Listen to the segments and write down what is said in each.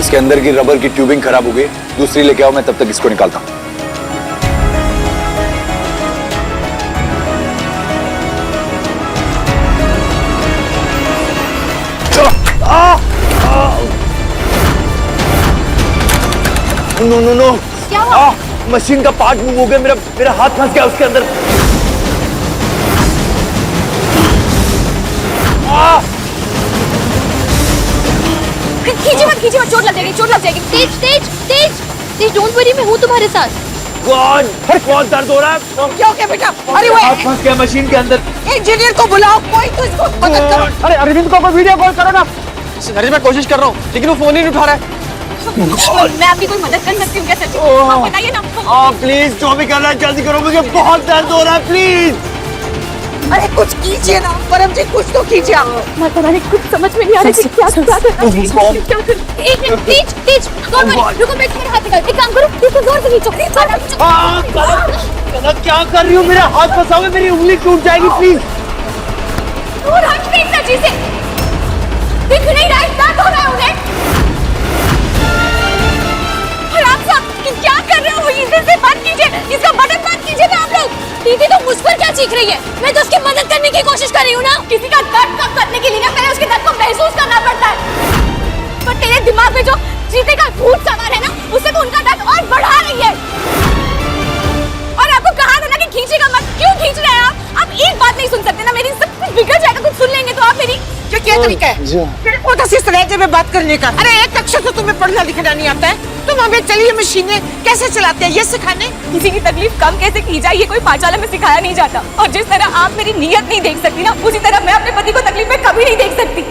इसके अंदर की रबर की ट्यूबिंग खराब हो गई, दूसरी लेके आओ, मैं तब तक इसको निकालता हूँ। नो नो नो, क्या हुआ? मशीन का पार्ट मूव हो गया, मेरा हाथ फंस गया उसके अंदर। खींची मत, चोट लग जाएगी। तेज, डोंट वरी, मैं हूँ तुम्हारे साथ। बहुत दर्द हो रहा है। क्या हो गया बेटा? अरे वो हाथ फंस गया मशीन के अंदर। इंजीनियर को बुलाओ, कोई तो इसको मदद करो। अरे अरविंद को वीडियो कॉल करो ना। सर मैं कोशिश कर रहा हूँ लेकिन वो फोन ही नहीं उठा रहा है। मैं आपकी कोई मदद कर सकती हूँ क्या सच्ची? आप बताइए ना। प्लीज जो भी कर रहा है जल्दी करो, मुझे बहुत दर्द हो रहा है, प्लीज। अरे कुछ कीजिए ना परम जी, कुछ तो कीजिए आप। माता रानी, कुछ समझ में नहीं आ रहा है क्या करना। एक मिनट, तेज, डोंट वरी, रुको, मैं तुम्हारा हाथ निकाल, एक काम करो, इसको जोर से खींचो। क्या कर रही हूँ? मेरा हाथ फंसा हुआ है, मेरी उंगली टूट जाएगी, प्लीज। दूर हट प्लीज सच्ची से। दिख नहीं रहा है, दर्द हो रहा है उन्हें। हराम साहब, क्या कर रहे हो? इधर से बात कीजिए, इसका बटन बात कीजिए ना आप लोग। दीदी तो मुझ पर क्या चीख रही है? मैं तो उसकी मदद करने की कोशिश कर रही हूँ ना। किसी का दर्द कम करने के लिए ना पहले उसके दर्द को महसूस करना पड़ता है। पर तेरे दिमाग में जो जीते का भूत सवार है ना, उससे तो उनका दर्द और बढ़ा रही है। और आपको कहा था ना कि खींचेगा मत, क्यों खींच रहे हैं आप? आप एक बात नहीं सुन सकते ना मेरी? सब कुछ बिगड़ जाएगा, कुछ सुन लेंगे तो आप मेरी। ये क्या तरीका है? वो तो इस लहजे में बात करने का। अरे एक अक्षर तो तुम्हें पढ़ना लिखना नहीं आता है। तुम हमें चलिए मशीनें कैसे चलाते हैं ये सिखाने। किसी की तकलीफ कम कैसे की जाए ये कोई पाठशाला में सिखाया नहीं जाता। और जिस तरह आप मेरी नीयत नहीं देख सकती ना, उसी तरह मैं अपने पति को तकलीफ में कभी नहीं देख सकती।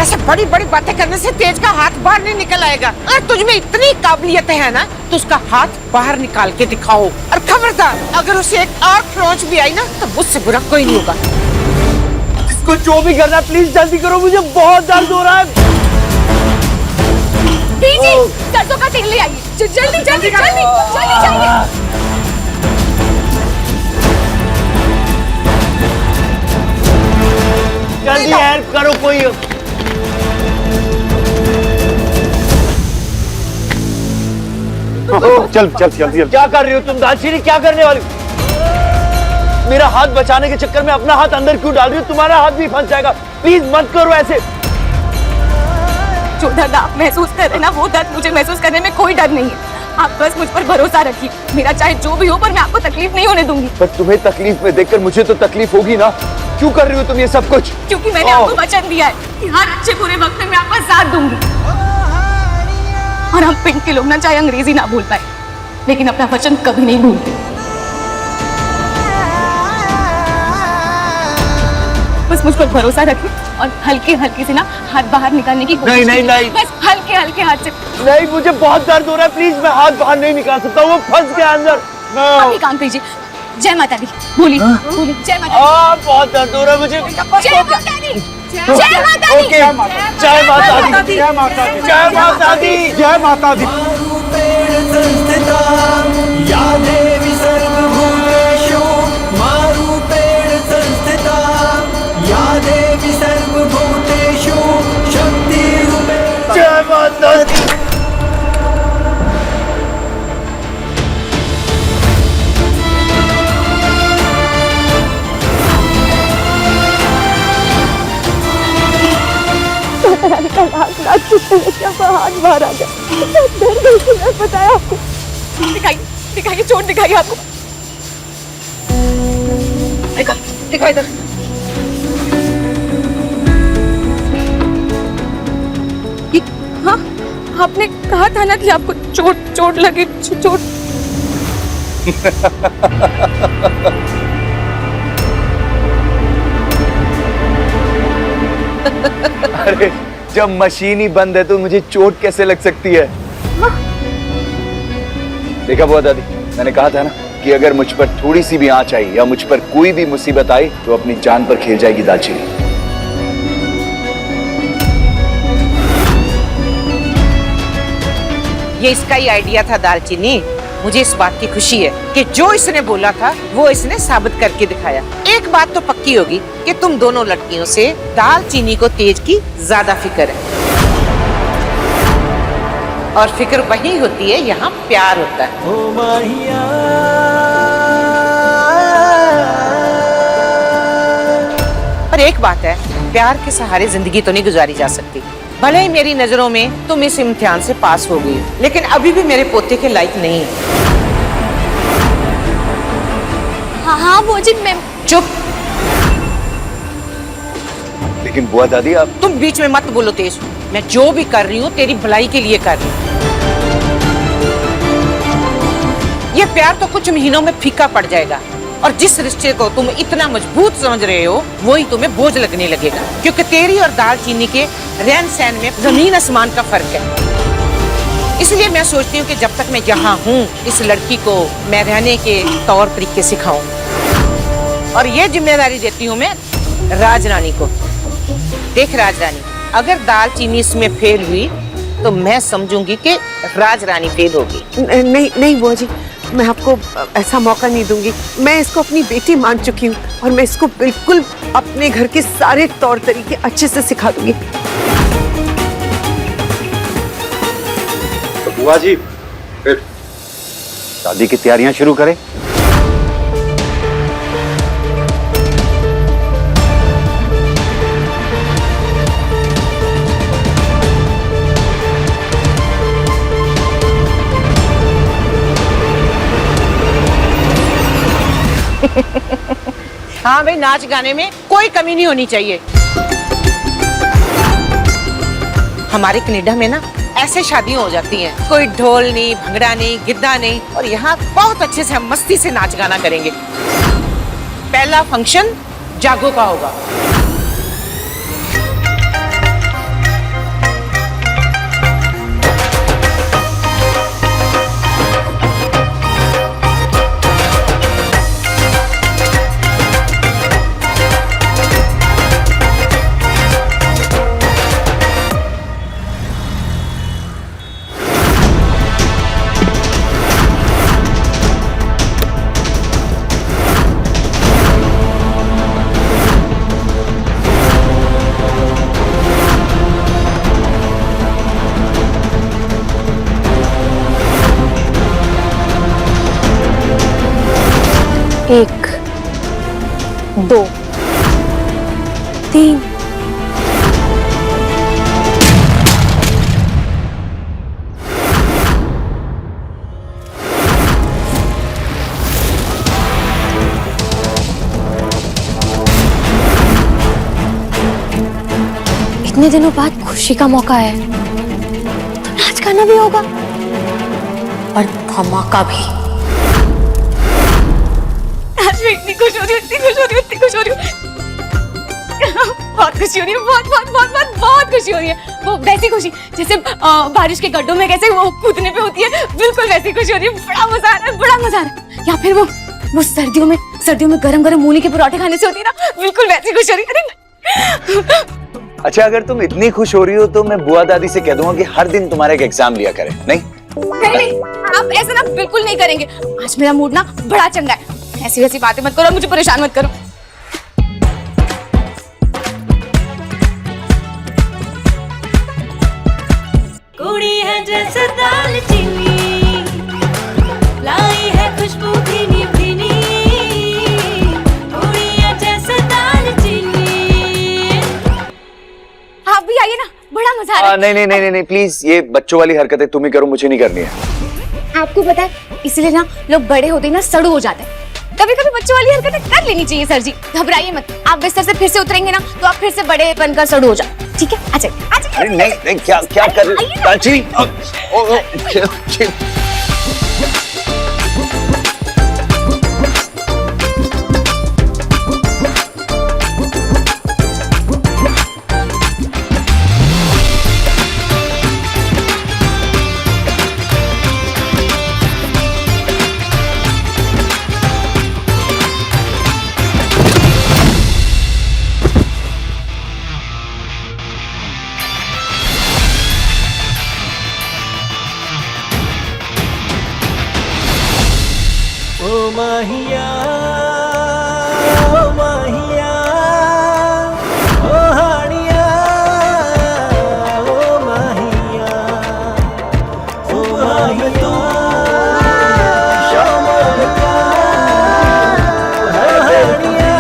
ऐसे बड़ी बड़ी बातें करने से तेज का हाथ बाहर नहीं निकल आएगा। अगर तुझ में इतनी काबिलियत है ना तो उसका हाथ बाहर निकाल के दिखाओ। और खबरदार अगर उसे एक और खरोंच भी आई ना तो मुझसे बुरा कोई नहीं होगा। इसको जो भी करना प्लीज जल्दी करो, मुझे बहुत दर्द हो रहा है। दीदी, सरसों का तेल ले आइए, जल्दी जाइए। जल्दी हेल्प करो कोई। चल जल्दी। क्या कर रही हो तुम दालचीनी? क्या करने वाली? मेरा हाथ बचाने के चक्कर में अपना हाथ अंदर क्यों डाल रही हो? तुम्हारा हाथ भी फंस जाएगा, प्लीज मत करो ऐसे। जो दर्द आप महसूस कर रहे हैं ना, वो दर्द मुझे महसूस करने में कोई डर नहीं है। आप बस मुझ पर भरोसा रखिए, मेरा चाहे जो भी हो पर मैं आपको तकलीफ नहीं होने दूंगी। पर तुम्हें तकलीफ में देखकर मुझे तो तकलीफ होगी ना। क्यों कर रही हो तुम ये सब कुछ? क्योंकि मैंने आपको वचन दिया है कि हर अच्छे बुरे वक्त में मैं आपका साथ दूंगी। और हम पिंड के लोग ना चाहे अंग्रेजी ना बोल पाए, लेकिन अपना वचन कभी नहीं भूलते। बस मुझ पर भरोसा रखिए और हल्के हल्के से ना हाथ बाहर निकालने की कोशिश कीजिए। नहीं। बस हल्के हल्के हाथ से। नहीं, मुझे बहुत दर्द हो रहा है, प्लीज मैं हाथ बाहर नहीं निकाल सकता, वो फंस गया अंदर। आप काम कीजिए। जय माता दी बोली। जय माता दी। बहुत दर्द हो रहा है मुझे। जय माता दी। जय माता दी। जय माता दी। जय माता दी। जय माता दी। जय माता दी। या देवी सर्वभूतेषु मारूपेण संस्थिता, या देवी सर्वभूतेषु शक्तिरूपेण। जय माता दी। हाथ बाहर आ गया। मैं बताया आपको। दिखाइए चोट दिखाइए आपको। दिखाओ इधर। हाँ, आपने कहा था ना कि आपको चोट लगी। चोट अरे जब मशीन ही बंद है तो मुझे चोट कैसे लग सकती है? देखा बुआ दादी, मैंने कहा था ना कि अगर मुझ पर थोड़ी सी भी आंच आई या मुझ पर कोई भी मुसीबत आई तो अपनी जान पर खेल जाएगी दालचीनी। ये इसका ही आइडिया था दालचीनी। मुझे इस बात की खुशी है कि जो इसने बोला था वो इसने साबित करके दिखाया। एक बात तो पक्की होगी कि तुम दोनों लड़कियों से दालचीनी को तेज की ज्यादा फिक्र है, और फिक्र वही होती है यहाँ प्यार होता है। ओ माहिया पर एक बात है, प्यार के सहारे जिंदगी तो नहीं गुजारी जा सकती। भले ही मेरी नजरों में तुम इस इम्तिहान से पास हो गई, लेकिन अभी भी मेरे पोते के लायक नहीं है। हाँ हाँ बुआ जी, मैं चुप, लेकिन बुआ दादी आप तुम बीच में मत बोलो तेज। मैं जो भी कर रही हूँ तेरी भलाई के लिए कर रही हूँ। ये प्यार तो कुछ महीनों में फीका पड़ जाएगा, और जिस रिश्ते को तुम इतना मजबूत समझ रहे हो वही तुम्हें बोझ लगने लगेगा, क्योंकि तेरी और दालचीनी के रहन सहन में जमीन आसमान का फर्क है। इसलिए मैं सोचती हूँ कि जब तक मैं यहाँ हूँ इस लड़की को मैं रहने के तौर तरीके सिखाऊं, और ये जिम्मेदारी देती हूँ मैं राज रानी को। देख राज रानी, अगर दालचीनी इसमें फेल हुई तो मैं समझूंगी कि राज रानी फेल होगी। नहीं नहीं बुआ जी, मैं आपको ऐसा मौका नहीं दूंगी। मैं इसको अपनी बेटी मान चुकी हूँ, और मैं इसको बिल्कुल अपने घर के सारे तौर तरीके अच्छे से सिखा दूंगी। तो बुआ जी फिर शादी की तैयारियां शुरू करें। हाँ भाई, नाच गाने में कोई कमी नहीं होनी चाहिए। हमारे कनाडा में ना ऐसे शादियां हो जाती हैं, कोई ढोल नहीं, भंगड़ा नहीं, गिद्दा नहीं, और यहाँ बहुत अच्छे से हम मस्ती से नाच गाना करेंगे। पहला फंक्शन जागो का होगा। एक, दो, तीन। इतने दिनों बाद खुशी का मौका है, तो नाच गाना भी होगा और धमाका भी। आज मैं इतनी खुश हो रही हूँ, इतनी खुश हो रही हूँ, इतनी खुश हो रही हूँ। बहुत खुशी हो रही है, बहुत बहुत बहुत बहुत बहुत खुशी हो रही है। वो वैसी खुशी जैसे बारिश के गड्ढों में कैसे वो कूदने पे होती है, बिल्कुल वैसी खुशी हो रही है। बड़ा मजा आ रहा है, बड़ा मजा आ रहा है। या फिर वो सर्दियों में गरम गरम मूली के पराठे खाने से होती है ना, बिल्कुल वैसी खुशी हो रही है। अच्छा, अगर तुम इतनी खुश हो रही हो तो मैं बुआ दादी से कह दूंगा कि हर दिन तुम्हारा एक एग्जाम लिया करें। नहीं नहीं, आप ऐसा ना बिल्कुल नहीं करेंगे। आज मेरा मूड ना बड़ा चंगा है। ऐसी वैसी बातें मत करो, मुझे परेशान मत करो। कुड़ी है जैसे दालचीनी, लाई है खुशबू भीनी भीनी। कुड़ी है जैसे दालचीनी। आप भी आइए ना, बड़ा मजा आ रहा है। नहीं प्लीज, ये बच्चों वाली हरकतें तुम ही करो, मुझे नहीं करनी है। आपको पता है, इसलिए ना लोग बड़े होते ही ना सड़ू हो जाते हैं। कभी कभी बच्चों वाली हरकतें कर लेनी चाहिए सर जी। घबराइए मत, आप बिस्तर से फिर से उतरेंगे ना तो आप फिर से बड़े बनकर सड़ू हो जाओ। ठीक है, आ जाइए। नहीं, क्या कर रही हो? माहिया ओ माहिया ओ हानिया ओ माहिया ओ माहिया शाम का हानिया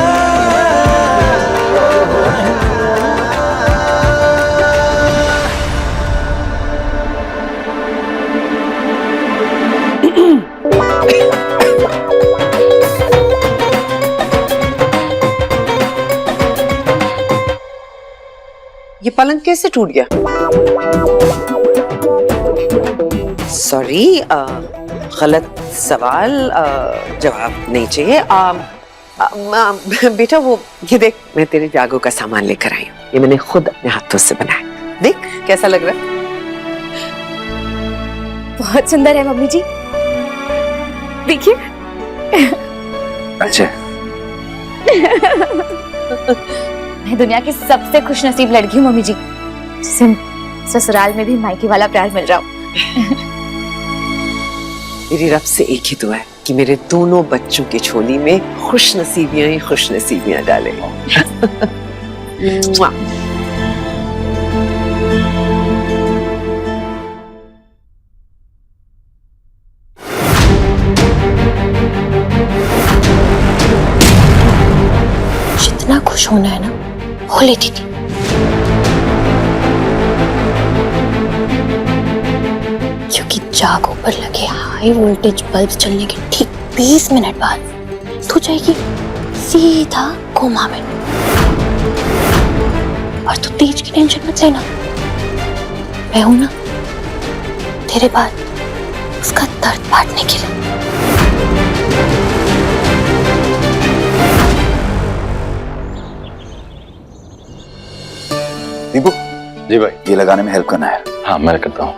ये पलंग कैसे टूट गया? सॉरी, गलत सवाल, जवाब नहीं चाहिए। बेटा वो ये देख, मैं तेरे जागो का सामान लेकर आई हूँ। ये मैंने खुद अपने हाथों से बनाया। देख कैसा लग रहा है? बहुत सुंदर है मम्मी जी, देखिए। अच्छा, मैं दुनिया की सबसे खुशनसीब लड़की हूँ मम्मी जी, जिसे ससुराल में भी मायके वाला प्यार मिल रहा हो। मेरी रब से एक ही दुआ है कि मेरे दोनों बच्चों की झोली में खुशनसीबियां ही खुशनसीबियां डाले। मुआ। जितना खुश होना है ना, हो लेती थी। क्योंकि जागो पर लगे हाई वोल्टेज बल्ब चलने के ठीक 20 मिनट बाद तू जाएगी सीधा कोमा में। और तू तेज की टेंशन मत लेना, मैं हूं ना तेरे बाद उसका दर्द बांटने के लिए। दीपू जी भाई। ये लगाने में हेल्प करना है। हाँ मैं करता हूँ।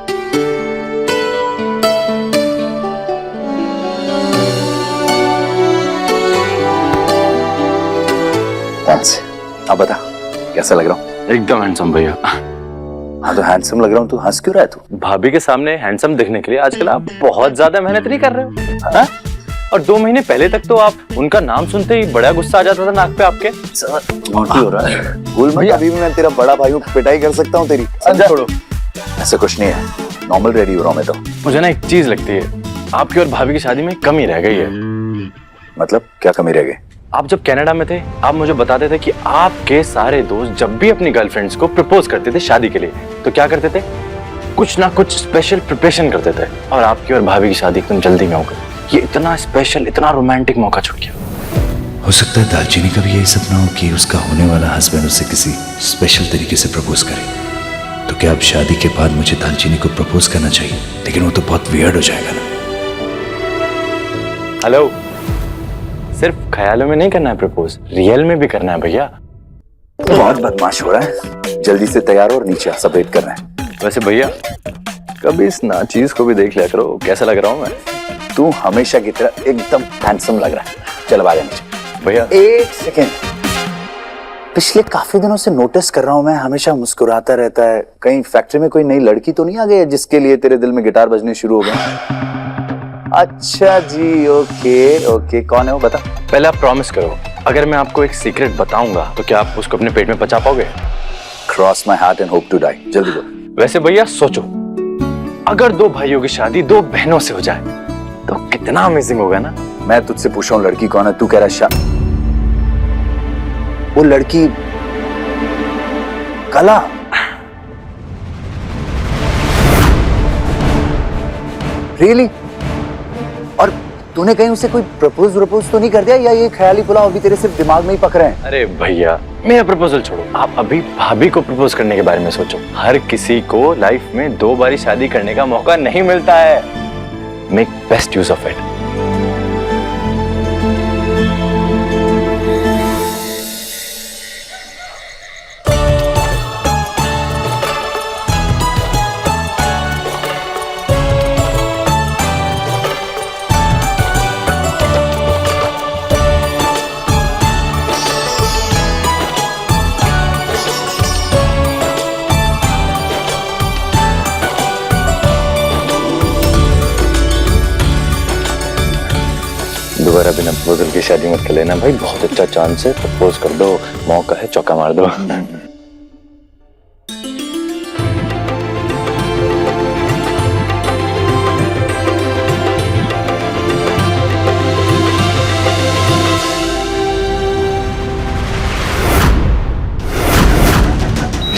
थैंक्स। अब बता कैसा लग रहा हूँ? एकदम हैंडसम भैया। हाँ तो हैंडसम लग रहा हूँ, तू हंस क्यों रहा है तू? भाभी के सामने हैंडसम दिखने के लिए आजकल आप बहुत ज्यादा मेहनत नहीं कर रहे हो, हाँ? और 2 महीने पहले तक तो आप उनका नाम सुनते ही बड़ा गुस्सा आ जाता था नाक पे आपके। नोटी हो रहा है। भूल मत, अभी भी मैं तेरा बड़ा भाई हूँ, पिटाई कर सकता हूँ तेरी। छोड़ो, ऐसा कुछ नहीं है, नॉर्मल रेडी हो रहा हूँ मैं तो। मुझे ना एक चीज लगती है, आपकी और भाभी की शादी में कमी रह गई है। मतलब क्या कमी रह गई? आप जब कनाडा में थे, आप मुझे बताते थे कि आपके सारे दोस्त जब भी अपनी गर्लफ्रेंड्स को प्रपोज करते थे शादी के लिए, तो क्या करते थे? कुछ ना कुछ स्पेशल प्रिपरेशन करते थे। और आपकी और भाभी की शादी एकदम जल्दी में हो गई। ये इतना स्पेशल, इतना रोमांटिक मौका छूट गया। हो सकता है दालचीनी का भी यही सपना हो कि उसका होने वाला हस्बैंड उसे किसी स्पेशल तरीके से प्रपोज करे। तो क्या अब शादी के बाद मुझे दालचीनी को प्रपोज करना चाहिए? लेकिन वो तो बहुत वियर्ड हो जाएगा ना। हेलो, सिर्फ ख्यालों में नहीं करना है प्रपोज, रियल में भी करना है भैया। बहुत बदमाश हो रहा है, जल्दी से तैयार हो और नीचे आ, सब वेट कर रहे हैं। वैसे भैया कभी इस नाचीज को भी देख लिया करो, कैसा लग रहा हूँ मैं? तू हमेशा की तरह एकदम हैंडसम लग रहा है। चल अब आ जा नीचे। भैया एक सेकेंड, पिछले काफी दिनों से नोटिस कर रहा हूँ मैं, हमेशा मुस्कुराता रहता है। कहीं फैक्ट्री में कोई नई लड़की तो नहीं आ गई है जिसके लिए तेरे दिल में गिटार बजने शुरू हो गए? अच्छा जी, ओके ओके, कौन है वो बता। पहले आप प्रॉमिस करो, अगर मैं आपको एक सीक्रेट बताऊंगा तो क्या आप उसको अपने पेट में पचा पाओगे? Cross my heart and hope to die. जल्दी बोल। वैसे भैया सोचो, अगर 2 भाइयों की शादी 2 बहनों से हो जाए तो कितना अमेजिंग होगा ना। मैं तुझसे पूछ रहा हूँ लड़की कौन है, तू कह रहा है वो लड़की कला। रियली? और तूने कहीं उसे कोई प्रपोज तो नहीं कर दिया, या ये ख्याली पुलाव अभी तेरे सिर्फ दिमाग में ही पक रहे हैं? अरे भैया मेरा प्रपोजल छोड़ो, आप अभी भाभी को प्रपोज करने के बारे में सोचो। हर किसी को लाइफ में 2 बारी शादी करने का मौका नहीं मिलता है। Make best use of it. दोबारा बिना प्रपोजल की शादी मत कर लेना भाई, बहुत अच्छा चांस है, प्रपोज कर दो, मौका है, चौका मार दो।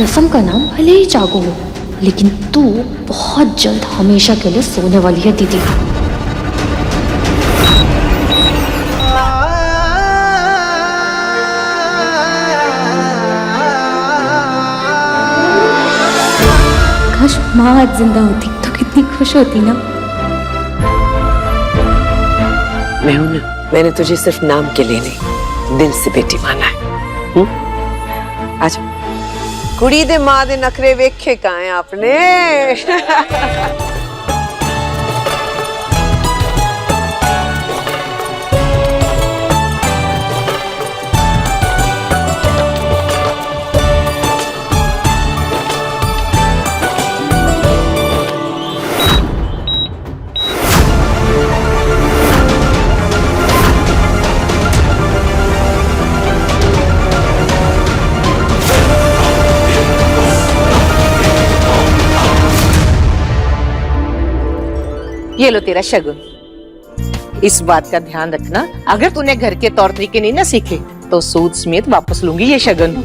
रस्म का नाम भले ही जागो हो, लेकिन तू बहुत जल्द हमेशा के लिए सोने वाली है दीदी। काश माँ आज जिंदा होती तो कितनी खुश होती ना। मैं हूं ना, मैंने तुझे सिर्फ नाम के लिए नहीं, दिल से बेटी माना है। आज कुड़ी दे मां दे नखरे वेखे काए आपने। ये लो तेरा शगुन। इस बात का ध्यान रखना, अगर तूने घर के तौर तरीके नहीं ना सीखे तो सूद समेत वापस लूंगी ये शगुन।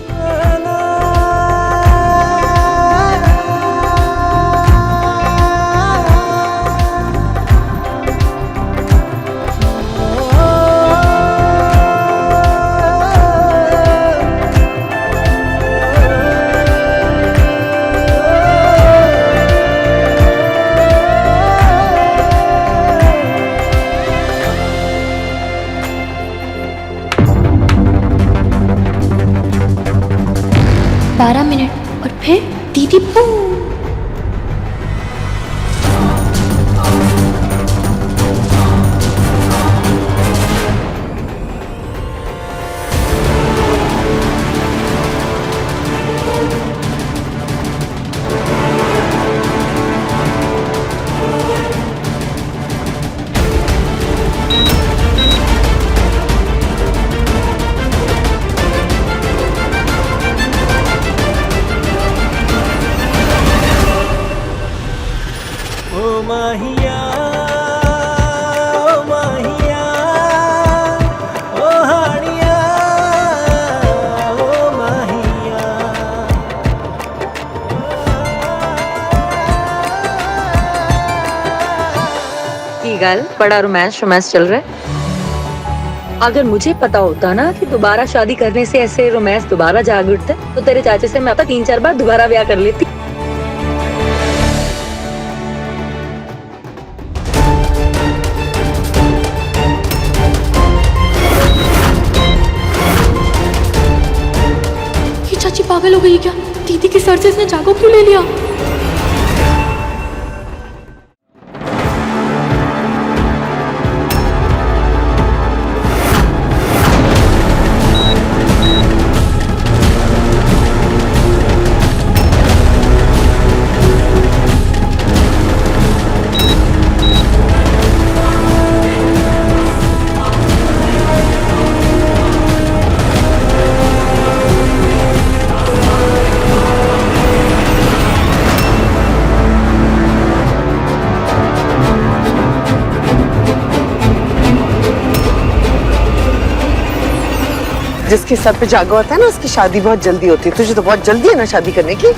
और फिर दीदी बूम। माहिया ओ हानिया ओ माहिया। की गल बड़ा रोमांस चल रहा है। अगर मुझे पता होता ना कि दोबारा शादी करने से ऐसे रोमांस दोबारा जाग उठते तो तेरे चाचे से मैं 3-4 बार दोबारा ब्याह कर लेती। चाची पागल हो गई क्या? दीदी के सर से इसने जागो क्यों ले लिया? जिसके सर पे जागो होता है ना उसकी शादी बहुत जल्दी होती है। तुझे तो बहुत जल्दी है ना शादी करने की।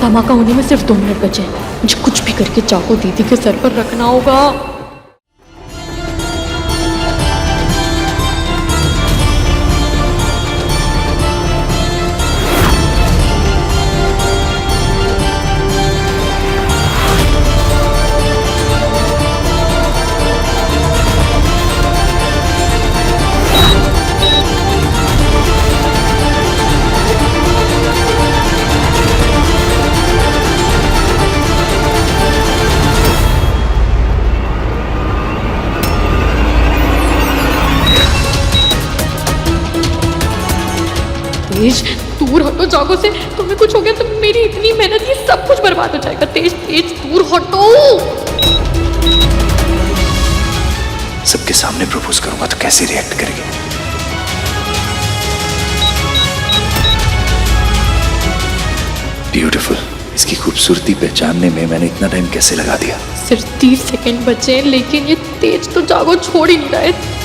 धमाका होने में सिर्फ 2 मिनट बचे हैं। मुझे कुछ भी करके चाकू दीदी के सर पर रखना होगा। तेज दूर हटो जागो से, तुम्हें कुछ हो गया तो मेरी इतनी मेहनत ये सब कुछ बर्बाद हो जाएगा। तेज तेज दूर हटो। सबके सामने प्रपोज करूंगा तो कैसे रिएक्ट करेगी? ब्यूटीफुल। इसकी खूबसूरती पहचानने में मैंने इतना टाइम कैसे लगा दिया? सिर्फ 30 सेकंड बचे, लेकिन ये तेज तो जागो छोड़ ही नहीं रहा है।